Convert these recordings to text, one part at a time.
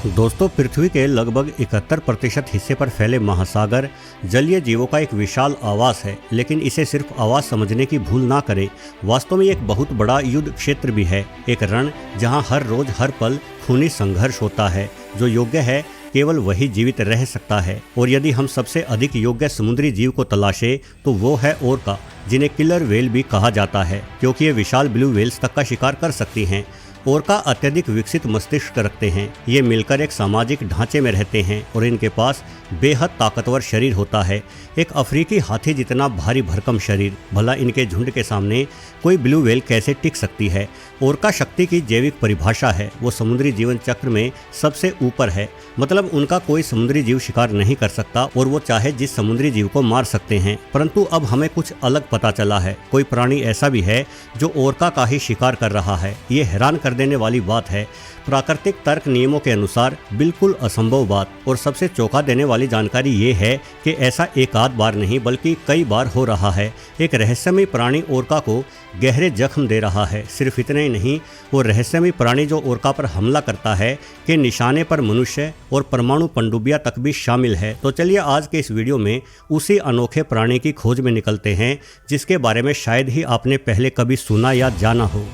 दोस्तों, पृथ्वी के लगभग 71% हिस्से पर फैले महासागर जलीय जीवों का एक विशाल आवास है। लेकिन इसे सिर्फ आवास समझने की भूल ना करें। वास्तव में एक बहुत बड़ा युद्ध क्षेत्र भी है, एक रण जहां हर रोज हर पल खूनी संघर्ष होता है। जो योग्य है केवल वही जीवित रह सकता है। और यदि हम सबसे अधिक योग्य समुद्री जीव को तलाशें तो वो है ओरका, जिन्हें किलर व्हेल भी कहा जाता है, क्योंकि ये विशाल ब्लू व्हेल्स तक का शिकार कर सकती हैं। ओरका अत्यधिक विकसित मस्तिष्क रखते हैं। ये मिलकर एक सामाजिक ढांचे में रहते हैं और इनके पास बेहद ताकतवर शरीर होता है, एक अफ्रीकी हाथी जितना भारी भरकम शरीर। भला इनके झुंड के सामने कोई ब्लू व्हेल कैसे टिक सकती है। ओरका शक्ति की जैविक परिभाषा है, वो समुद्री जीवन चक्र में सबसे ऊपर है। मतलब उनका कोई समुद्री जीव शिकार नहीं कर सकता और वो चाहे जिस समुद्री जीव को मार सकते हैं। परंतु अब हमें कुछ अलग पता चला है। कोई प्राणी ऐसा भी है जो ओरका का ही शिकार कर रहा है। ये हैरान कर देने वाली बात है। प्राकृतिक तर्क नियमों के अनुसार बिल्कुल असंभव बात। और सबसे चौंका देने वाली जानकारी ये है कि ऐसा एक आध बार नहीं बल्कि कई बार हो रहा है। एक रहस्यमय प्राणी ओरका को गहरे जख्म दे रहा है। सिर्फ इतना ही नहीं, वो रहस्यमय प्राणी जो ओरका पर हमला करता है के निशाने पर मनुष्य और परमाणु पनडुब्बियां तक भी शामिल है। तो चलिए आज के इस वीडियो में उसी अनोखे प्राणी की खोज में निकलते हैं जिसके बारे में शायद ही आपने पहले कभी सुना या जाना हो।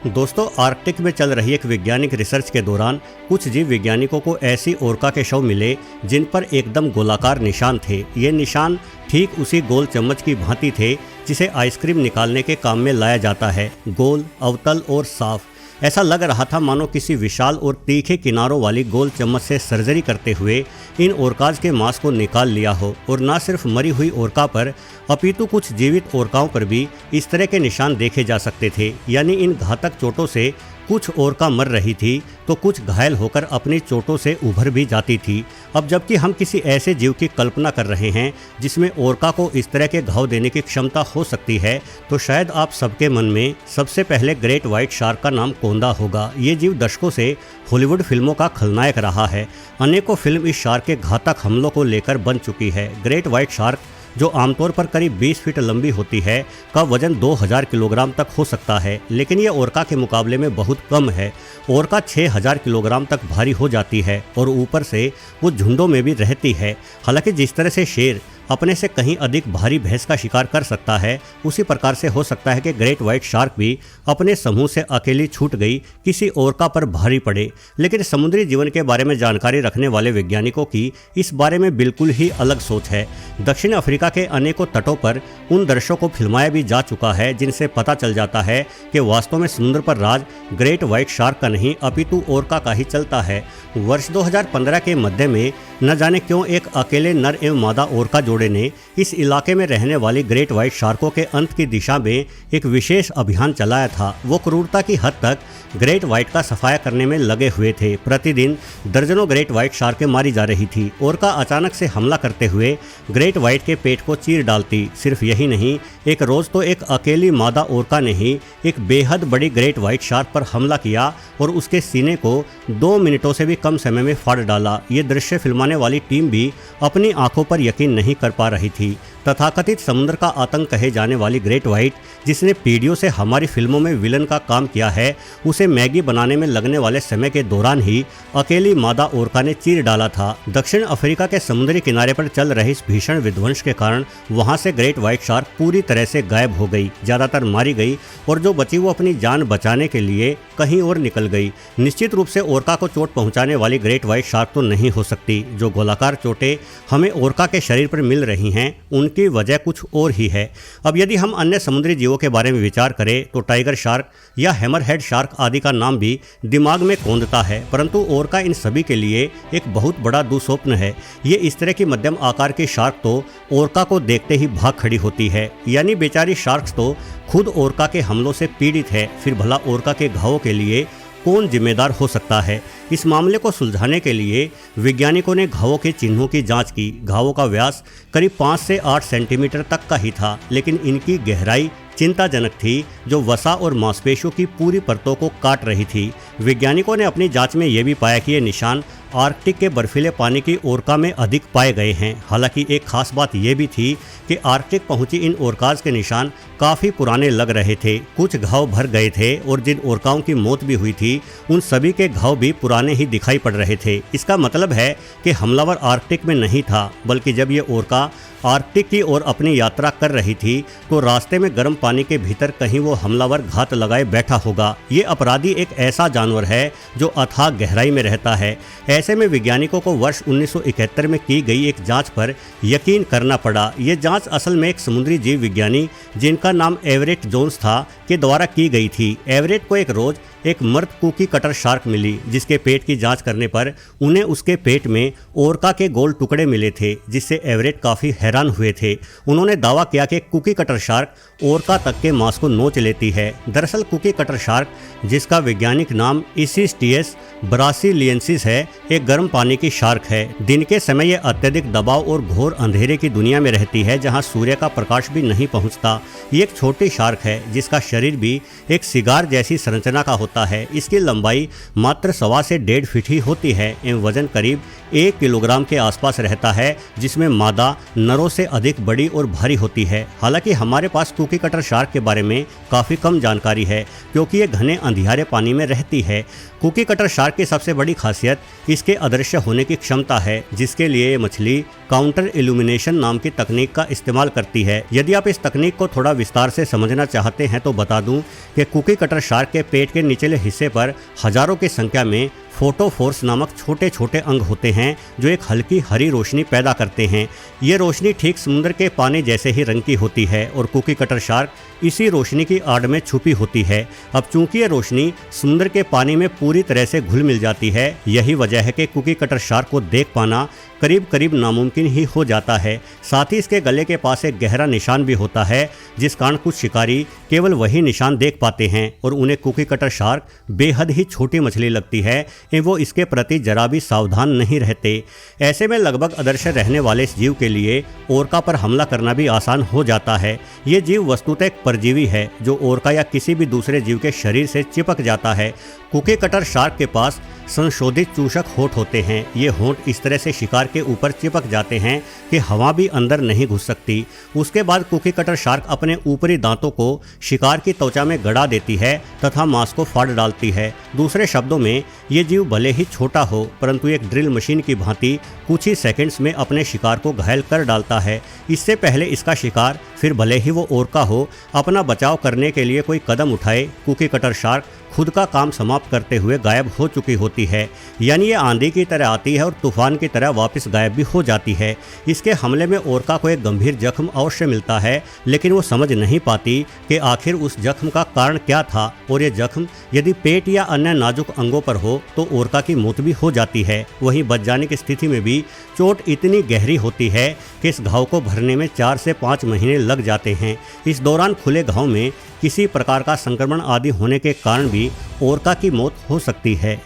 दोस्तों, आर्कटिक में चल रही एक वैज्ञानिक रिसर्च के दौरान कुछ जीव वैज्ञानिकों को ऐसी ओरका के शव मिले जिन पर एकदम गोलाकार निशान थे। ये निशान ठीक उसी गोल चम्मच की भांति थे जिसे आइसक्रीम निकालने के काम में लाया जाता है। गोल, अवतल और साफ। ऐसा लग रहा था मानो किसी विशाल और तीखे किनारों वाली गोल चम्मच से सर्जरी करते हुए इन ओरकाज के मांस को निकाल लिया हो। और न सिर्फ मरी हुई ओरका पर अपितु कुछ जीवित ओरकाओं पर भी इस तरह के निशान देखे जा सकते थे। यानी इन घातक चोटों से कुछ ओरका मर रही थी तो कुछ घायल होकर अपनी चोटों से उभर भी जाती थी। अब जबकि हम किसी ऐसे जीव की कल्पना कर रहे हैं जिसमें ओरका को इस तरह के घाव देने की क्षमता हो सकती है, तो शायद आप सबके मन में सबसे पहले ग्रेट व्हाइट शार्क का नाम कौंधा होगा। ये जीव दशकों से हॉलीवुड फिल्मों का खलनायक रहा है। अनेकों फिल्म इस शार्क के घातक हमलों को लेकर बन चुकी है। ग्रेट व्हाइट शार्क, जो आमतौर पर करीब 20 फीट लंबी होती है, का वजन 2000 किलोग्राम तक हो सकता है। लेकिन ये ओरका के मुकाबले में बहुत कम है। ओरका 6000 किलोग्राम तक भारी हो जाती है और ऊपर से वो झुंडों में भी रहती है। हालांकि जिस तरह से शेर अपने से कहीं अधिक भारी भैंस का शिकार कर सकता है, उसी प्रकार से हो सकता है कि ग्रेट व्हाइट शार्क भी अपने समूह से अकेली छूट गई किसी ओरका पर भारी पड़े। लेकिन समुद्री जीवन के बारे में जानकारी रखने वाले वैज्ञानिकों की इस बारे में बिल्कुल ही अलग सोच है। दक्षिण अफ्रीका के अनेकों तटों पर उन दृश्यों को फिल्माया भी जा चुका है जिनसे पता चल जाता है कि वास्तव में समुद्र पर राज ग्रेट व्हाइट शार्क का नहीं अपितु ओरका का ही चलता है। वर्ष 2015 के मध्य में न जाने क्यों एक अकेले नर एवं मादा ओरका जोड़े ने इस इलाके में रहने वाली ग्रेट व्हाइट शार्कों के अंत की दिशा में एक विशेष अभियान चलाया था। वो क्रूरता की हद तक ग्रेट व्हाइट का सफाया करने में लगे हुए थे। प्रतिदिन दर्जनों ग्रेट व्हाइट शार्कें मारी जा रही थी। ओरका अचानक से हमला करते हुए ग्रेट व्हाइट के पेट को चीर डालती। सिर्फ यही नहीं, एक रोज तो एक अकेली मादा ओरका ने ही एक बेहद बड़ी ग्रेट व्हाइट शार्क पर हमला किया और उसके सीने को 2 मिनटों से भी कम समय में फाड़ डाला। ये दृश्य फिल्माने वाली टीम भी अपनी आंखों पर यकीन नहीं कर पा रही थी। तथाकथित समुद्र का आतंक कहे जाने वाली ग्रेट व्हाइट, जिसने पीढ़ियों से हमारी फिल्मों में विलन का काम किया है, उसे मैगी बनाने में लगने वाले समय के दौरान ही अकेली मादा ओरका ने चीर डाला था। दक्षिण अफ्रीका के समुद्री किनारे पर चल रहे इस भीषण विध्वंस के कारण वहां से ग्रेट व्हाइट शार्क पूरी तरह से गायब हो गई। ज्यादातर मारी गई और जो बची वो अपनी जान बचाने के लिए कहीं और निकल गई। निश्चित रूप से ओरका को चोट पहुंचाने वाली ग्रेट व्हाइट शार्क तो नहीं हो सकती। जो गोलाकार चोटें हमें ओरका के शरीर पर मिल रही हैं उनकी वजह कुछ और ही है। अब यदि हम अन्य समुद्री जीवों के बारे में विचार करें तो टाइगर शार्क या हैमरहेड शार्क आदि का नाम भी दिमाग में कौंधता है, परंतु ओरका इन सभी के लिए एक बहुत बड़ा दुस्वप्न है। ये इस तरह की मध्यम आकार की शार्क तो ओरका को देखते ही भाग खड़ी होती है। यानी बेचारी शार्क्स तो खुद ओरका के हमलों से पीड़ित है। फिर भला ओरका के घावों के लिए कौन जिम्मेदार हो सकता है? इस मामले को सुलझाने के लिए वैज्ञानिकों ने घावों के चिन्हों की जांच की। घावों का व्यास करीब 5 से 8 सेंटीमीटर तक का ही था, लेकिन इनकी गहराई चिंताजनक थी, जो वसा और मांसपेशियों की पूरी परतों को काट रही थी। वैज्ञानिकों ने अपनी जांच में ये भी पाया कि ये निशान आर्कटिक के बर्फीले पानी की ओरका में अधिक पाए गए हैं। हालांकि एक खास बात यह भी थी कि आर्कटिक पहुंची इन ओरकाज के निशान काफ़ी पुराने लग रहे थे। कुछ घाव भर गए थे और जिन ओरकाओं की मौत भी हुई थी उन सभी के घाव भी पुराने ही दिखाई पड़ रहे थे। इसका मतलब है कि हमलावर आर्कटिक में नहीं था, बल्कि जब ये ओरका आर्कटिक की ओर अपनी यात्रा कर रही थी तो रास्ते में गर्म पानी के भीतर कहीं वो हमलावर घात लगाए बैठा होगा। ये अपराधी एक ऐसा जानवर है जो अथाह गहराई में रहता है। ऐसे में वैज्ञानिकों को वर्ष 1971 में की गई एक जांच पर यकीन करना पड़ा। ये जांच असल में एक समुद्री जीव विज्ञानी जिनका नाम एवरेट जोन्स था के द्वारा की गई थी। एवरेट को एक रोज एक मर्द कुकी कटर शार्क मिली, जिसके पेट की जांच करने पर उन्हें उसके पेट में ओरका के गोल टुकड़े मिले थे, जिससे एवरेट काफ़ी हैरान हुए थे। उन्होंने दावा किया कि कुकी कटर शार्क ओरका तक के मांस को नोच लेती है। दरअसल कुकी कटर शार्क, जिसका वैज्ञानिक नाम इसिस्टियस ब्रासिलियंसिस है, एक गर्म पानी की शार्क है। दिन के समय यह अत्यधिक दबाव और घोर अंधेरे की दुनिया में रहती है, जहां सूर्य का प्रकाश भी नहीं पहुंचता। ये एक छोटी शार्क है जिसका शरीर भी एक सिगार जैसी संरचना का होता है। इसकी लंबाई मात्र 1.25 से 1.5 फीट ही होती है एवं वजन करीब 1 किलोग्राम के आसपास रहता है, जिसमें मादा नरों से अधिक बड़ी और भारी होती है। हालांकि हमारे पास कुकी कटर शार्क के बारे में काफ़ी कम जानकारी है, क्योंकि ये घने अंधियारे पानी में रहती है। कुकी कटर शार्क की सबसे बड़ी खासियत इसके अदृश्य होने की क्षमता है, जिसके लिए ये मछली काउंटर इल्यूमिनेशन नाम की तकनीक का इस्तेमाल करती है। यदि आप इस तकनीक को थोड़ा विस्तार से समझना चाहते हैं तो बता दूं कि कुकी कटर शार्क के पेट के निचले हिस्से पर हजारों की संख्या में फोटोफोर्स नामक छोटे छोटे अंग होते हैं, जो एक हल्की हरी रोशनी पैदा करते हैं। ये रोशनी ठीक समुद्र के पानी जैसे ही रंग की होती है और कुकी कटर शार्क इसी रोशनी की आड़ में छुपी होती है। अब चूंकि ये रोशनी समुद्र के पानी में पूरी तरह से घुल मिल जाती है, यही वजह है कि कुकी कटर शार्क को देख पाना करीब करीब नामुमकिन ही हो जाता है। साथ ही इसके गले के पास एक गहरा निशान भी होता है, जिस कारण कुछ शिकारी केवल वही निशान देख पाते हैं और उन्हें कुकी कटर शार्क बेहद ही छोटी मछली लगती है एवं वो इसके प्रति जरा भी सावधान नहीं रहते। ऐसे में लगभग अदृश्य रहने वाले इस जीव के लिए ओरका पर हमला करना भी आसान हो जाता है। ये जीव वस्तुतः एक परजीवी है जो ओरका या किसी भी दूसरे जीव के शरीर से चिपक जाता है। कुकी कटर शार्क के पास संशोधित चूषक होंठ होते हैं। ये होंठ इस तरह से शिकार के ऊपर चिपक जाते हैं कि हवा भी अंदर नहीं घुस सकती। उसके बाद कुकी कटर शार्क अपने ऊपरी दांतों को शिकार की त्वचा में गड़ा देती है तथा मांस को फाड़ डालती है। दूसरे शब्दों में ये जीव भले ही छोटा हो, परंतु एक ड्रिल मशीन की भांति कुछ ही सेकंड्स में अपने शिकार को घायल कर डालता है। इससे पहले इसका शिकार, फिर भले ही वो ओरका हो, अपना बचाव करने के लिए कोई कदम उठाए, कुकी कटर शार्क खुद का काम समाप्त करते हुए गायब हो चुकी होती है। यानी ये आंधी की तरह आती है और तूफान की तरह वापस गायब भी हो जाती है। इसके हमले में ओरका को एक गंभीर जख्म अवश्य मिलता है, लेकिन वो समझ नहीं पाती कि आखिर उस जख्म का कारण क्या था, और ये जख्म यदि पेट या अन्य नाजुक अंगों पर हो तो ओरका की मौत भी हो जाती है। वहीं बच जाने की स्थिति में भी चोट इतनी गहरी होती है कि इस घाव को भरने में 4 से 5 महीने लग जाते हैं। इस दौरान खुले घाव में किसी प्रकार का संक्रमण आदि होने के कारण भी ओरका की मौत हो सकती है।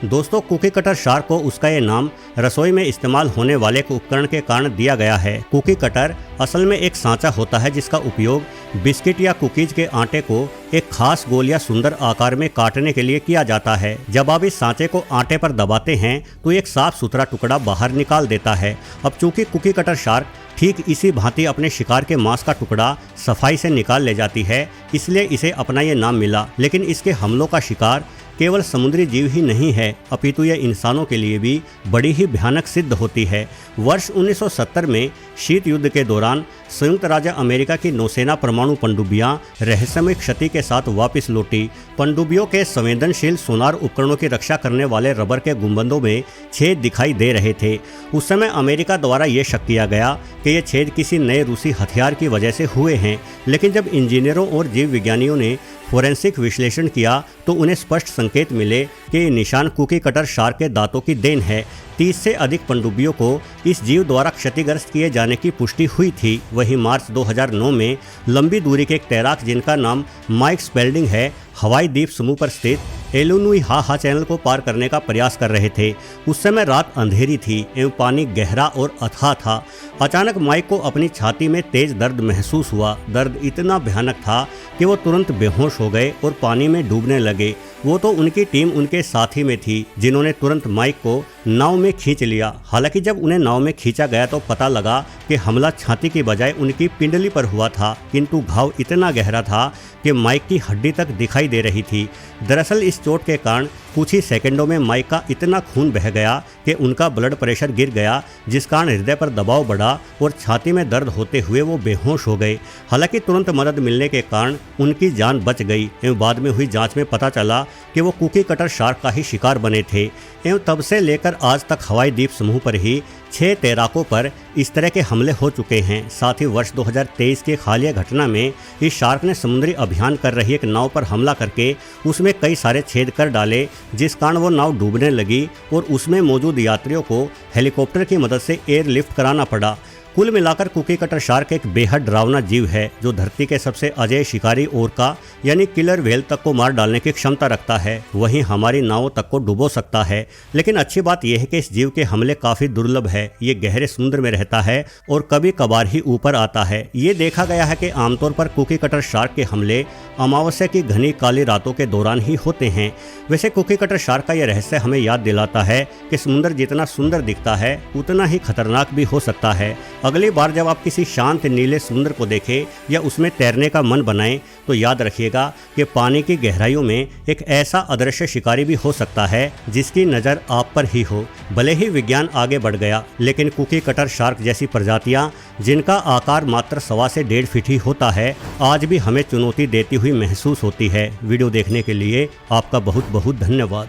दोस्तों, कुकी कटर शार्क को उसका ये नाम रसोई में इस्तेमाल होने वाले एक उपकरण के कारण दिया गया है। कुकी कटर असल में एक सांचा होता है जिसका उपयोग बिस्किट या कुकीज के आटे को एक खास गोल या सुंदर आकार में काटने के लिए किया जाता है। जब आप इस सांचे को आटे पर दबाते हैं तो एक साफ सुथरा टुकड़ा बाहर निकाल देता है। अब चूंकि कुकी कटर शार्क ठीक इसी भांति अपने शिकार के मांस का टुकड़ा सफाई से निकाल ले जाती है, इसलिए इसे अपना ये नाम मिला। लेकिन इसके हमलों का शिकार केवल समुद्री जीव ही नहीं है, अपितु यह इंसानों के लिए भी बड़ी ही भयानक सिद्ध होती है। वर्ष 1970 में शीत युद्ध के दौरान संयुक्त राज्य अमेरिका की नौसेना परमाणु पनडुब्बियां रहस्यमय क्षति के साथ वापस लौटी। पनडुब्बियों के संवेदनशील सोनार उपकरणों की रक्षा करने वाले रबर के गुंबदों में छेद दिखाई दे रहे थे। उस समय अमेरिका द्वारा ये शक किया गया कि ये छेद किसी नए रूसी हथियार की वजह से हुए हैं, लेकिन जब इंजीनियरों और जीव विज्ञानियों ने फोरेंसिक विश्लेषण किया तो उन्हें स्पष्ट संकेत मिले कि ये निशान कुकी कटर शार्क के दांतों की देन है। 30 से अधिक पनडुब्बियों को इस जीव द्वारा क्षतिग्रस्त किए जाने की पुष्टि हुई थी। वहीं मार्च 2009 में लंबी दूरी के एक तैराक जिनका नाम माइक स्पेल्डिंग है, हवाई द्वीप समूह पर स्थित एलुनुइहाहा चैनल को पार करने का प्रयास कर रहे थे। उस समय रात अंधेरी थी एवं पानी गहरा और अथाह था। अचानक माइक को अपनी छाती में तेज दर्द महसूस हुआ। दर्द इतना भयानक था कि वो तुरंत बेहोश हो गए और पानी में डूबने लगे। वो तो उनकी टीम उनके साथी में थी जिन्होंने तुरंत माइक को नाव में खींच लिया। हालांकि जब उन्हें नाव में खींचा गया तो पता लगा कि हमला छाती की बजाय उनकी पिंडली पर हुआ था, किंतु घाव इतना गहरा था कि माइक की हड्डी तक दिखाई दे रही थी। दरअसल इस चोट के कारण कुछ ही सेकंडों में माइक का इतना खून बह गया कि उनका ब्लड प्रेशर गिर गया, जिस कारण हृदय पर दबाव बढ़ा और छाती में दर्द होते हुए वो बेहोश हो गए। हालांकि तुरंत मदद मिलने के कारण उनकी जान बच गई एवं बाद में हुई जांच में पता चला कि वो कुकी कटर शार्क का ही शिकार बने थे एवं तब से लेकर आज तक हवाई द्वीप समूह पर ही 6 तैराकों पर इस तरह के हमले हो चुके हैं। साथ ही वर्ष 2023 की हालिया घटना में इस शार्क ने समुद्री अभियान कर रही एक नाव पर हमला करके उसमें कई सारे छेद कर डाले, जिस कारण वो नाव डूबने लगी और उसमें मौजूद यात्रियों को हेलीकॉप्टर की मदद से एयरलिफ्ट कराना पड़ा। कुल मिलाकर कुकी कटर शार्क एक बेहद डरावना जीव है जो धरती के सबसे अजेय शिकारी ओरका यानी किलर व्हेल तक को मार डालने की क्षमता रखता है, वहीं हमारी नावों तक को डुबो सकता है। लेकिन अच्छी बात यह है कि इस जीव के हमले काफ़ी दुर्लभ है। ये गहरे समुद्र में रहता है और कभी कभार ही ऊपर आता है। ये देखा गया है कि आमतौर पर कुकी कटर शार्क के हमले अमावस्या की घनी काली रातों के दौरान ही होते हैं। वैसे कुकी कटर शार्क का यह रहस्य हमें याद दिलाता है कि समुद्र जितना सुंदर दिखता है उतना ही खतरनाक भी हो सकता है। अगली बार जब आप किसी शांत नीले समुद्र को देखें या उसमें तैरने का मन बनाएं तो याद रखिएगा कि पानी की गहराइयों में एक ऐसा अदृश्य शिकारी भी हो सकता है जिसकी नज़र आप पर ही हो। भले ही विज्ञान आगे बढ़ गया, लेकिन कुकी कटर शार्क जैसी प्रजातियां जिनका आकार मात्र 1.25 से 1.5 फीट ही होता है आज भी हमें चुनौती देती हुई महसूस होती है। वीडियो देखने के लिए आपका बहुत बहुत धन्यवाद।